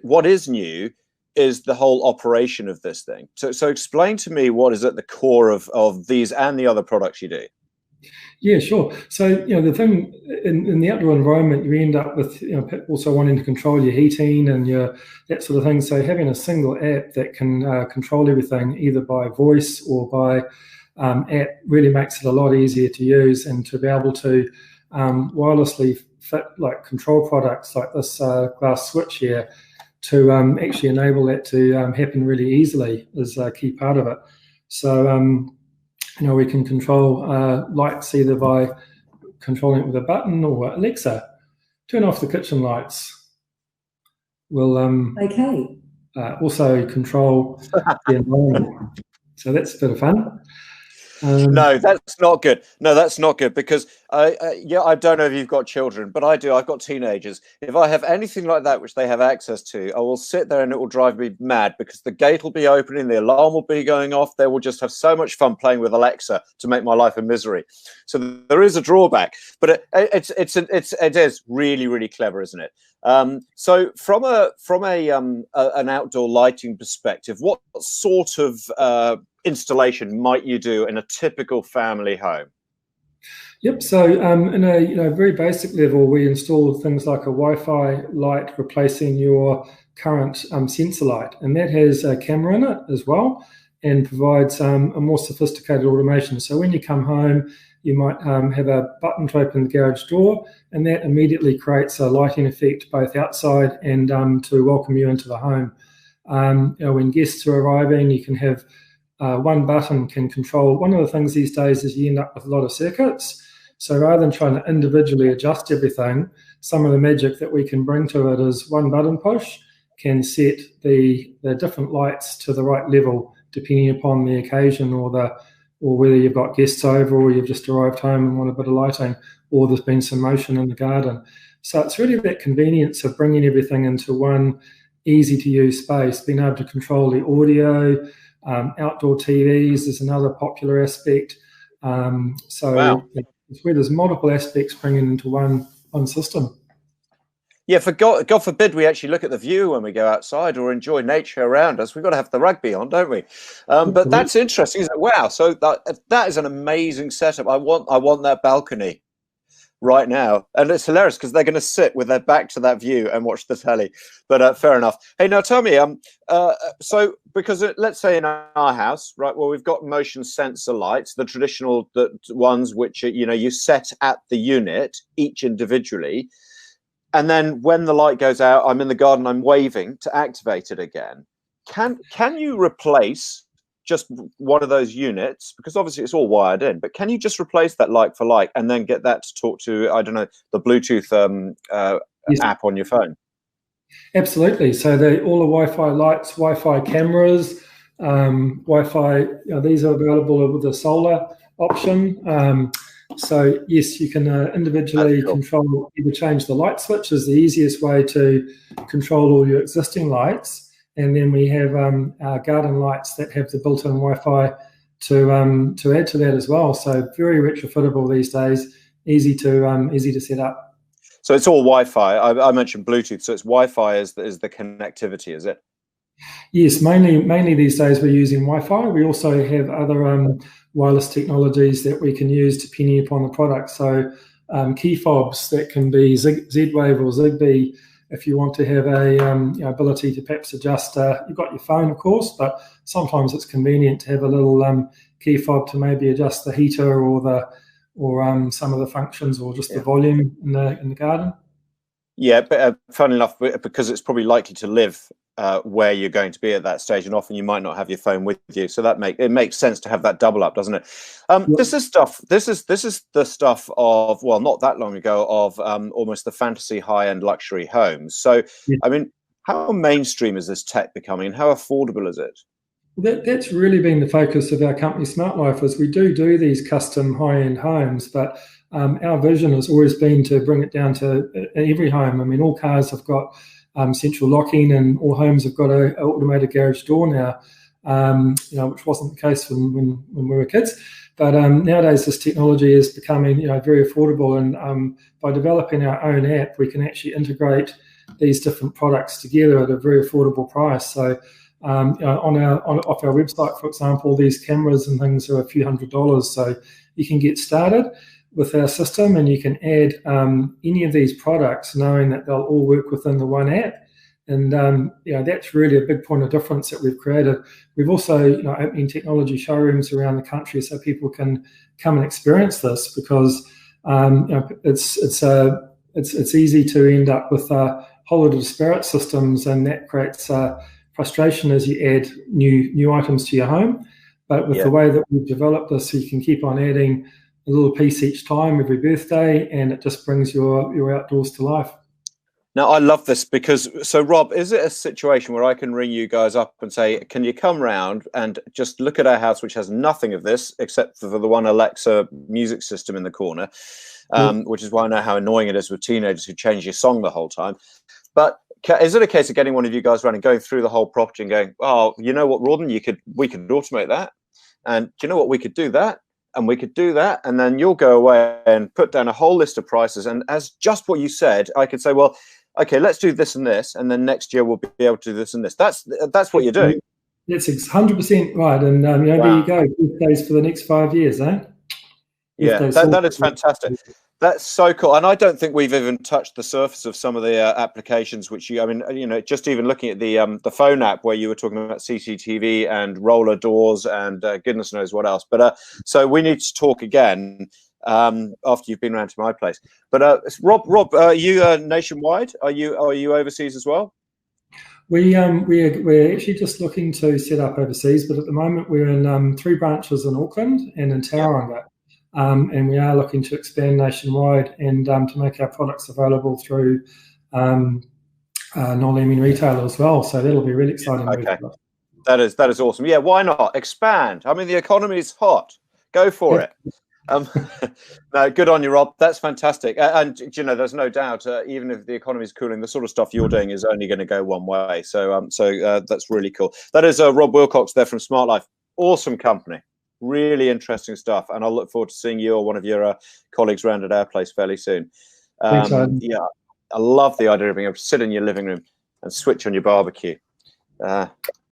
what is new is the whole operation of this thing. So explain to me what is at the core of these and the other products you do. Yeah, sure. So, the thing in the outdoor environment, you end up with also wanting to control your heating and that sort of thing. So having a single app that can control everything either by voice or by app really makes it a lot easier to use, and to be able to wirelessly fit like control products like this glass switch here to actually enable that to happen really easily is a key part of it. So we can control lights either by controlling it with a button, or Alexa, turn off the kitchen lights. We'll also control the environment. So that's a bit of fun. No, that's not good. No, that's not good, because I don't know if you've got children, but I do. I've got teenagers. If I have anything like that which they have access to, I will sit there and it will drive me mad, because the gate will be opening, the alarm will be going off. They will just have so much fun playing with Alexa to make my life a misery. So there is a drawback, but it is really, really clever, isn't it? So from an outdoor lighting perspective, what sort of installation might you do in a typical family home? Yep. So in a very basic level, we install things like a Wi-Fi light replacing your current sensor light, and that has a camera in it as well, and provides a more sophisticated automation. So when you come home, you might have a button to open the garage door, and that immediately creates a lighting effect both outside and to welcome you into the home. When guests are arriving, you can have one button can control. One of the things these days is you end up with a lot of circuits. So rather than trying to individually adjust everything, some of the magic that we can bring to it is one button push can set the different lights to the right level depending upon the occasion, or whether you've got guests over, or you've just arrived home and want a bit of lighting, or there's been some motion in the garden. So it's really that convenience of bringing everything into one easy to use space, being able to control the audio. Outdoor TVs is another popular aspect. Wow. It's where there's multiple aspects bringing into one system. Yeah, for God forbid we actually look at the view when we go outside or enjoy nature around us. We've got to have the rugby on, don't we? But that's interesting, isn't it? Wow. So that is an amazing setup. I want that balcony right now, and it's hilarious because they're going to sit with their back to that view and watch the telly. But fair enough. Hey, now tell me, so because let's say in our house, right? Well, we've got motion sensor lights, the traditional ones which you set at the unit each individually, and then when the light goes out, I'm in the garden, I'm waving to activate it again. Can you replace just one of those units, because obviously it's all wired in, but can you just replace that like for like and then get that to talk to, I don't know, the Bluetooth Yes. app on your phone? Absolutely. So all the Wi-Fi lights, Wi-Fi cameras, Wi-Fi, these are available with the solar option. So yes, you can individually control, either change the light switch is the easiest way to control all your existing lights. And then we have our garden lights that have the built-in Wi-Fi to add to that as well. So very retrofittable these days, easy to set up. So it's all Wi-Fi. I mentioned Bluetooth, so it's Wi-Fi is the connectivity, is it? Yes, mainly these days we're using Wi-Fi. We also have other wireless technologies that we can use depending upon the product. So key fobs that can be Z-Wave or Zigbee. If you want to have a ability to perhaps adjust, you've got your phone, of course, but sometimes it's convenient to have a little key fob to maybe adjust the heater or some of the functions, or just the volume in the garden. Yeah, but funnily enough, because it's probably likely to live where you're going to be at that stage, and often you might not have your phone with you, so it makes sense to have that double up, doesn't it? This is the stuff of, well, not that long ago, of almost the fantasy high-end luxury homes. So I mean, how mainstream is this tech becoming, and how affordable is it? That's really been the focus of our company, Smartlife, is we do these custom high-end homes, but our vision has always been to bring it down to every home. I mean, all cars have got central locking, and all homes have got an automated garage door now, which wasn't the case when we were kids. But nowadays, this technology is becoming very affordable, and by developing our own app, we can actually integrate these different products together at a very affordable price. So off our website, for example, these cameras and things are a few $100s. So you can get started with our system, and you can add any of these products, knowing that they'll all work within the one app. And that's really a big point of difference that we've created. We've also opening technology showrooms around the country so people can come and experience this, because it's easy to end up with a whole lot of disparate systems, and that creates frustration as you add new items to your home. But with the way that we've developed this, so you can keep on adding a little piece each time, every birthday, and it just brings your outdoors to life. Now, I love this because, so Rob, is it a situation where I can ring you guys up and say, can you come round and just look at our house, which has nothing of this except for the one Alexa music system in the corner, which is why I know how annoying it is with teenagers who change your song the whole time. But is it a case of getting one of you guys around and going through the whole property and going, oh, you know what, Rawdon, we could automate that. And do you know what, we could do that. And we could do that. And then you'll go away and put down a whole list of prices. And as just what you said, I could say, well, okay, let's do this and this, and then next year we'll be able to do this and this. That's what you're doing. That's 100% right. And there you go. Birthdays for the next 5 years, eh? Yeah, that is fantastic. That's so cool. And I don't think we've even touched the surface of some of the applications which just even looking at the phone app where you were talking about CCTV and roller doors and goodness knows what else. But so we need to talk again after you've been around to my place. But Rob, are you nationwide? Are you overseas as well? We're actually just looking to set up overseas, but at the moment we're in 3 branches in Auckland and in Tauranga. And we are looking to expand nationwide and to make our products available through non-lending retailer as well. So that'll be really exciting. Okay, that is awesome. Yeah, why not expand? I mean, the economy is hot. Go for it. No, good on you, Rob. That's fantastic. And there's no doubt, even if the economy is cooling, the sort of stuff you're doing is only going to go one way. So that's really cool. That is Rob Wilcox there from Smartlife. Awesome company. Really interesting stuff, and I'll look forward to seeing you or one of your colleagues around at our place fairly soon. Thanks, yeah, I love the idea of being able to sit in your living room and switch on your barbecue.